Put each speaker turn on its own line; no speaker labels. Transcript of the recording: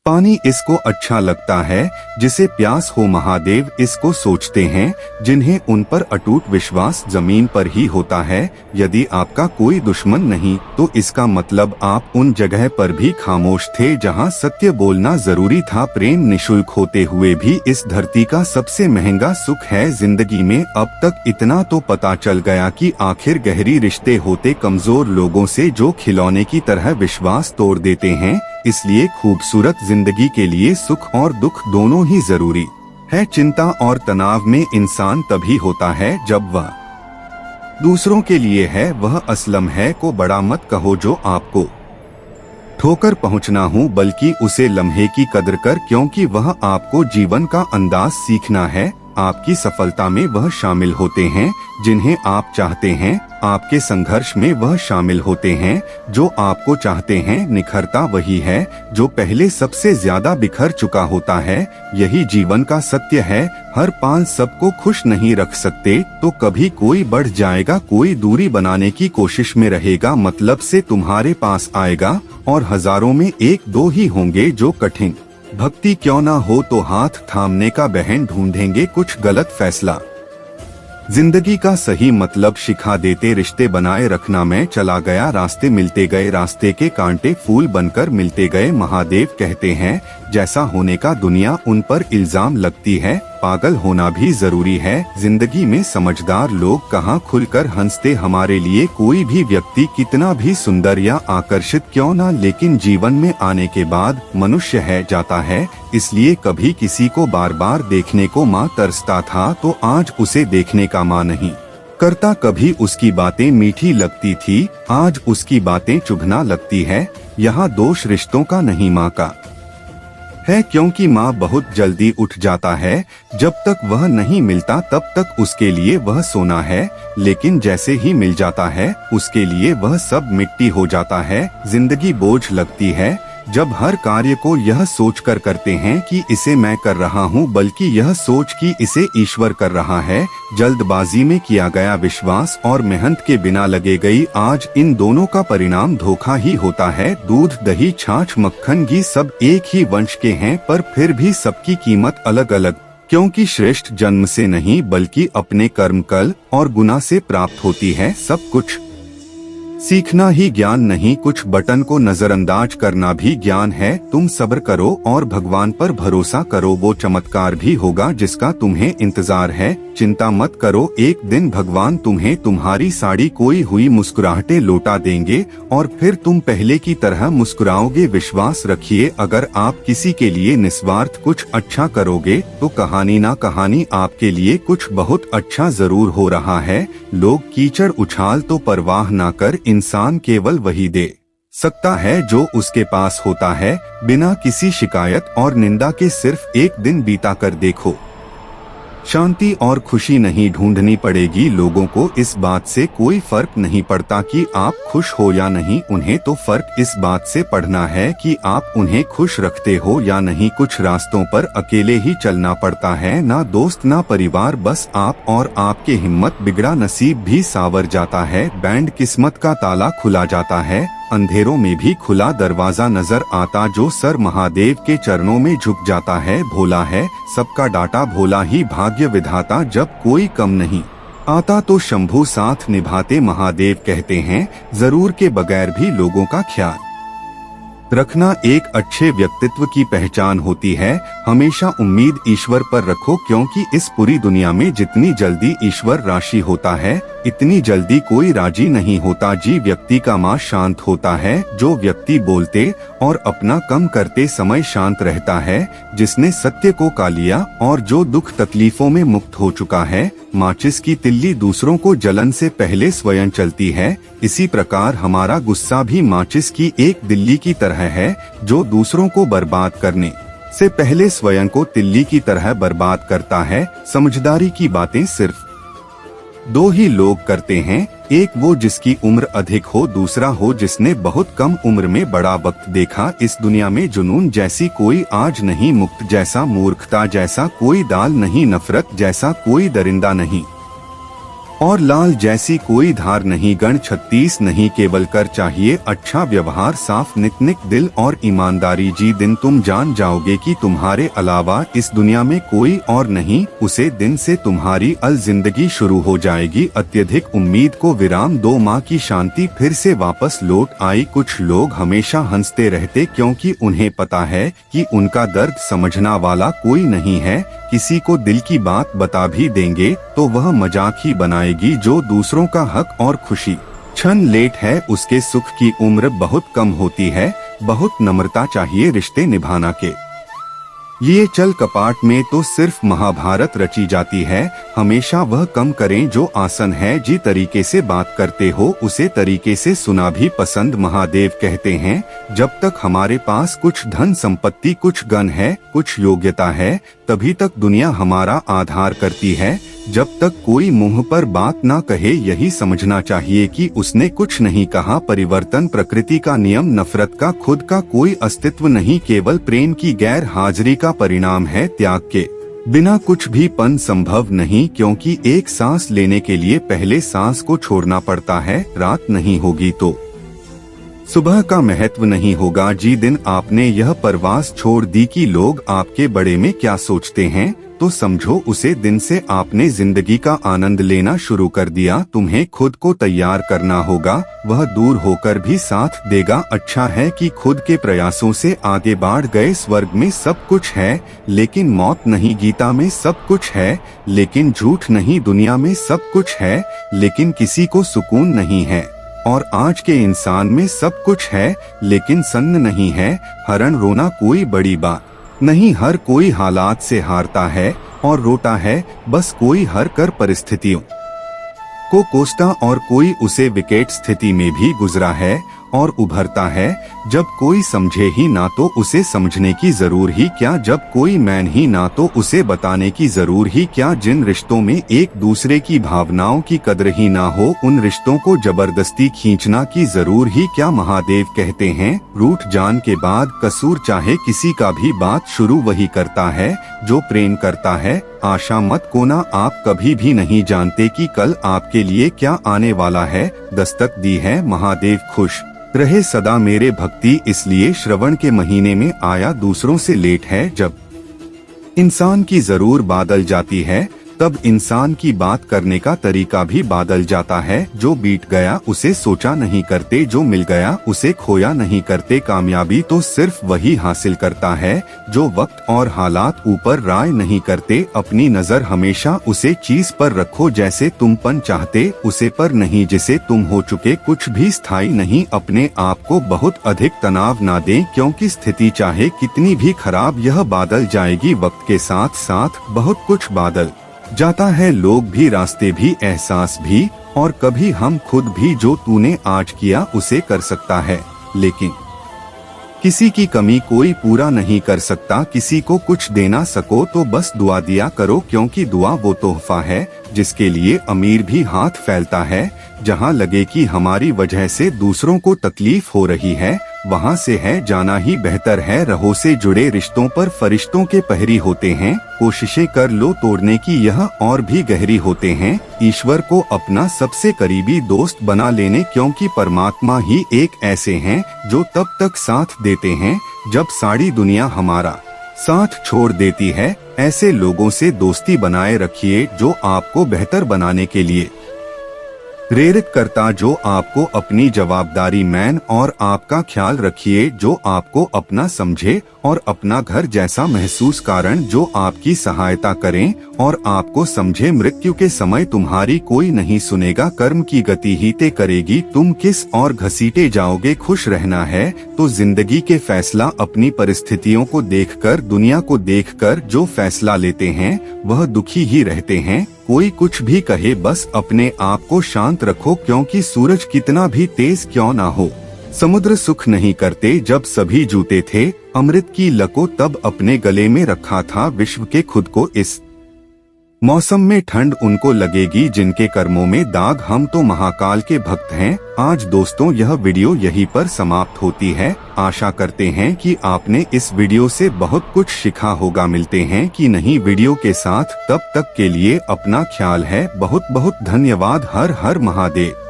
पानी इसको अच्छा लगता है, जिसे प्यास हो महादेव इसको सोचते हैं, जिन्हें उन पर अटूट विश्वास जमीन पर ही होता है। यदि आपका कोई दुश्मन नहीं तो इसका मतलब आप उन जगह पर भी खामोश थे जहां सत्य बोलना जरूरी था। प्रेम निशुल्क होते हुए भी इस धरती का सबसे महंगा सुख है जिंदगी में। अब तक इतना तो पता चल गया कि आखिर गहरी रिश्ते होते कमजोर लोगों से जो खिलौने की तरह विश्वास तोड़ देते हैं। इसलिए खूबसूरत जिंदगी के लिए सुख और दुख दोनों ही जरूरी है। चिंता और तनाव में इंसान तभी होता है जब वह दूसरों के लिए है। वह असलम है को बड़ा मत कहो जो आपको ठोकर पहुंचना हूँ, बल्कि उसे लम्हे की कदर कर, क्योंकि वह आपको जीवन का अंदाज सीखना है। आपकी सफलता में वह शामिल होते हैं जिन्हें आप चाहते हैं, आपके संघर्ष में वह शामिल होते हैं जो आपको चाहते हैं। निखरता वही है जो पहले सबसे ज्यादा बिखर चुका होता है। यही जीवन का सत्य है। हर पांच सबको खुश नहीं रख सकते, तो कभी कोई बढ़ जाएगा, कोई दूरी बनाने की कोशिश में रहेगा, मतलब से तुम्हारे पास आएगा, और हजारों में एक दो ही होंगे जो कठिन भक्ति क्यों ना हो तो हाथ थामने का बहन ढूंढेंगे कुछ गलत फैसला। जिंदगी का सही मतलब शिखा देते रिश्ते बनाए रखना। मैं चला गया रास्ते मिलते गए, रास्ते के कांटे फूल बनकर मिलते गए। महादेव कहते हैं जैसा होने का दुनिया उन पर इल्जाम लगती है, पागल होना भी जरूरी है। जिंदगी में समझदार लोग कहाँ खुलकर हंसते। हमारे लिए कोई भी व्यक्ति कितना भी सुंदर या आकर्षित क्यों ना, लेकिन जीवन में आने के बाद मनुष्य है जाता है। इसलिए कभी किसी को बार बार देखने को माँ तरसता था, तो आज उसे देखने का माँ नहीं करता। कभी उसकी बातें मीठी लगती थी, आज उसकी बातें चुभना लगती है। यहाँ दोष रिश्तों का नहीं माँ का है, क्योंकि माँ बहुत जल्दी उठ जाता है। जब तक वह नहीं मिलता तब तक उसके लिए वह सोना है, लेकिन जैसे ही मिल जाता है उसके लिए वह सब मिट्टी हो जाता है। जिंदगी बोझ लगती है जब हर कार्य को यह सोचकर करते हैं कि इसे मैं कर रहा हूँ, बल्कि यह सोच कि इसे ईश्वर कर रहा है। जल्दबाजी में किया गया विश्वास और मेहनत के बिना लगे गई आज, इन दोनों का परिणाम धोखा ही होता है। दूध दही छाछ मक्खन घी सब एक ही वंश के हैं, पर फिर भी सबकी कीमत अलग अलग, क्योंकि श्रेष्ठ जन्म से नहीं बल्कि अपने कर्म कल और गुना से प्राप्त होती है। सब कुछ सीखना ही ज्ञान नहीं, कुछ बटन को नजरअंदाज करना भी ज्ञान है। तुम सब्र करो और भगवान पर भरोसा करो, वो चमत्कार भी होगा जिसका तुम्हें इंतजार है। चिंता मत करो, एक दिन भगवान तुम्हें तुम्हारी साड़ी कोई हुई मुस्कुराहटें लौटा देंगे और फिर तुम पहले की तरह मुस्कुराओगे। विश्वास रखिए, अगर आप किसी के लिए निस्वार्थ कुछ अच्छा करोगे तो कहानी ना कहानी आपके लिए कुछ बहुत अच्छा जरूर हो रहा है। लोग कीचड़ उछाल तो परवाह ना कर, इंसान केवल वही दे सकता है जो उसके पास होता है। बिना किसी शिकायत और निंदा के सिर्फ एक दिन बीता कर देखो, शांति और खुशी नहीं ढूंढनी पड़ेगी। लोगों को इस बात से कोई फर्क नहीं पड़ता कि आप खुश हो या नहीं, उन्हें तो फर्क इस बात से पड़ना है कि आप उन्हें खुश रखते हो या नहीं। कुछ रास्तों पर अकेले ही चलना पड़ता है, ना दोस्त ना परिवार, बस आप और आपके हिम्मत। बिगड़ा नसीब भी सावर जाता है, बैंड किस्मत का ताला खुला जाता है। अंधेरों में भी खुला दरवाजा नजर आता, जो सर महादेव के चरणों में झुक जाता है। भोला है सबका डाटा, भोला ही भाग्य विधाता। जब कोई कम नहीं आता तो शंभू साथ निभाते। महादेव कहते हैं जरूर के बगैर भी लोगों का ख्याल रखना एक अच्छे व्यक्तित्व की पहचान होती है। हमेशा उम्मीद ईश्वर पर रखो, क्योंकि इस पूरी दुनिया में जितनी जल्दी ईश्वर राशि होता है इतनी जल्दी कोई राजी नहीं होता। जी व्यक्ति का माँ शांत होता है, जो व्यक्ति बोलते और अपना कम करते समय शांत रहता है, जिसने सत्य को का लिया और जो दुख तकलीफों में मुक्त हो चुका है। माचिस की तिल्ली दूसरों को जलन से पहले स्वयं चलती है, इसी प्रकार हमारा गुस्सा भी माचिस की एक दिल्ली की तरह है, जो दूसरों को बर्बाद करने से पहले स्वयं को तिल्ली की तरह बर्बाद करता है। समझदारी की बातें सिर्फ दो ही लोग करते हैं, एक वो जिसकी उम्र अधिक हो, दूसरा हो जिसने बहुत कम उम्र में बड़ा वक्त देखा। इस दुनिया में जुनून जैसी कोई आज नहीं, मुक्त जैसा मूर्खता जैसा कोई दाल नहीं, नफरत जैसा कोई दरिंदा नहीं। और लाल जैसी कोई धार नहीं, गण 36 नहीं, केवल कर चाहिए अच्छा व्यवहार, साफ निकनिक दिल और ईमानदारी। जी दिन तुम जान जाओगे कि तुम्हारे अलावा इस दुनिया में कोई और नहीं, उसे दिन से तुम्हारी जिंदगी शुरू हो जाएगी। अत्यधिक उम्मीद को विराम दो, माँ की शांति फिर से वापस लौट आई। कुछ लोग हमेशा हंसते रहते क्योंकि उन्हें पता है कि उनका दर्द समझना वाला कोई नहीं है। किसी को दिल की बात बता भी देंगे तो वह मजाक ही बनाएगी। जो दूसरों का हक और खुशी क्षण लेट है, उसके सुख की उम्र बहुत कम होती है। बहुत नम्रता चाहिए रिश्ते निभाना के ये चल कपाट में तो सिर्फ महाभारत रची जाती है। हमेशा वह कम करें जो आसन है। जी तरीके से बात करते हो उसे तरीके से सुना भी पसंद। महादेव कहते हैं जब तक हमारे पास कुछ धन संपत्ति, कुछ गण है, कुछ योग्यता है, तभी तक दुनिया हमारा आधार करती है। जब तक कोई मुंह पर बात ना कहे यही समझना चाहिए कि उसने कुछ नहीं कहा। परिवर्तन प्रकृति का नियम, नफरत का खुद का कोई अस्तित्व नहीं, केवल प्रेम की गैर हाजिरी का परिणाम है। त्याग के बिना कुछ भी पन संभव नहीं, क्योंकि एक सांस लेने के लिए पहले सांस को छोड़ना पड़ता है। रात नहीं होगी तो सुबह का महत्व नहीं होगा। जी दिन आपने यह परवास छोड़ दी कि लोग आपके बारे में क्या सोचते हैं, तो समझो उसे दिन से आपने जिंदगी का आनंद लेना शुरू कर दिया। तुम्हें खुद को तैयार करना होगा, वह दूर होकर भी साथ देगा। अच्छा है कि खुद के प्रयासों से आगे बढ़ गए। स्वर्ग में सब कुछ है लेकिन मौत नहीं, गीता में सब कुछ है लेकिन झूठ नहीं, दुनिया में सब कुछ है लेकिन किसी को सुकून नहीं है। और आज के इंसान में सब कुछ है लेकिन सन्न नहीं है। हरण रोना कोई बड़ी बात नहीं, हर कोई हालात से हारता है और रोता है। बस कोई हर कर परिस्थितियों को कोसता और कोई उसे विकेट स्थिति में भी गुजरा है और उभरता है। जब कोई समझे ही ना तो उसे समझने की जरूर ही क्या, जब कोई मान ही ना तो उसे बताने की जरूर ही क्या। जिन रिश्तों में एक दूसरे की भावनाओं की कदर ही ना हो, उन रिश्तों को जबरदस्ती खींचना की जरूर ही क्या। महादेव कहते हैं रूठ जान के बाद कसूर चाहे किसी का भी, बात शुरू वही करता है जो प्रेम करता है। आशा मत खोना, आप कभी भी नहीं जानते कि कल आपके लिए क्या आने वाला है। दस्तक दी है महादेव, खुश रहे सदा मेरे भक्ति। इसलिए श्रवण के महीने में आया, दूसरों से लेट है। जब इंसान की जरूर बदल जाती है तब इंसान की बात करने का तरीका भी बदल जाता है। जो बीत गया उसे सोचा नहीं करते, जो मिल गया उसे खोया नहीं करते। कामयाबी तो सिर्फ वही हासिल करता है जो वक्त और हालात ऊपर राय नहीं करते। अपनी नजर हमेशा उसे चीज पर रखो जैसे तुम पन चाहते, उसे पर नहीं जिसे तुम हो चुके। कुछ भी स्थायी नहीं, अपने आप को बहुत अधिक तनाव ना दें, क्योंकि स्थिति चाहे कितनी भी खराब यह बदल जाएगी। वक्त के साथ साथ बहुत कुछ बदल जाता है, लोग भी, रास्ते भी, एहसास भी, और कभी हम खुद भी। जो तूने आज किया उसे कर सकता है लेकिन किसी की कमी कोई पूरा नहीं कर सकता। किसी को कुछ देना सको तो बस दुआ दिया करो, क्योंकि दुआ वो तोहफा है जिसके लिए अमीर भी हाथ फैलता है। जहाँ लगे कि हमारी वजह से दूसरों को तकलीफ हो रही है, वहाँ से है जाना ही बेहतर है। रहो से जुड़े रिश्तों पर फरिश्तों के पहरी होते हैं, कोशिशें कर लो तोड़ने की यह और भी गहरी होते हैं। ईश्वर को अपना सबसे करीबी दोस्त बना लेने, क्योंकि परमात्मा ही एक ऐसे हैं जो तब तक साथ देते हैं जब सारी दुनिया हमारा साथ छोड़ देती है। ऐसे लोगों से दोस्ती बनाए रखिए जो आपको बेहतर बनाने के लिए प्रेरित करता, जो आपको अपनी जवाबदारी मैन और आपका ख्याल रखिए जो आपको अपना समझे और अपना घर जैसा महसूस, कारण जो आपकी सहायता करें और आपको समझे। मृत्यु के समय तुम्हारी कोई नहीं सुनेगा, कर्म की गति ही तय करेगी तुम किस और घसीटे जाओगे। खुश रहना है तो जिंदगी के फैसला अपनी परिस्थितियों को देखकर, दुनिया को देखकर जो फैसला लेते हैं वह दुखी ही रहते हैं। कोई कुछ भी कहे बस अपने आप को शांत रखो, क्योंकि सूरज कितना भी तेज क्यों ना हो, समुद्र सुख नहीं करते। जब सभी जूते थे अमृत की लको, तब अपने गले में रखा था विश्व के खुद को। इस मौसम में ठंड उनको लगेगी जिनके कर्मों में दाग। हम तो महाकाल के भक्त हैं। आज दोस्तों यह वीडियो यहीं पर समाप्त होती है। आशा करते हैं कि आपने इस वीडियो से बहुत कुछ सीखा होगा। मिलते हैं कि नहीं वीडियो के साथ, तब तक के लिए अपना ख्याल है। बहुत बहुत धन्यवाद। हर हर महादेव।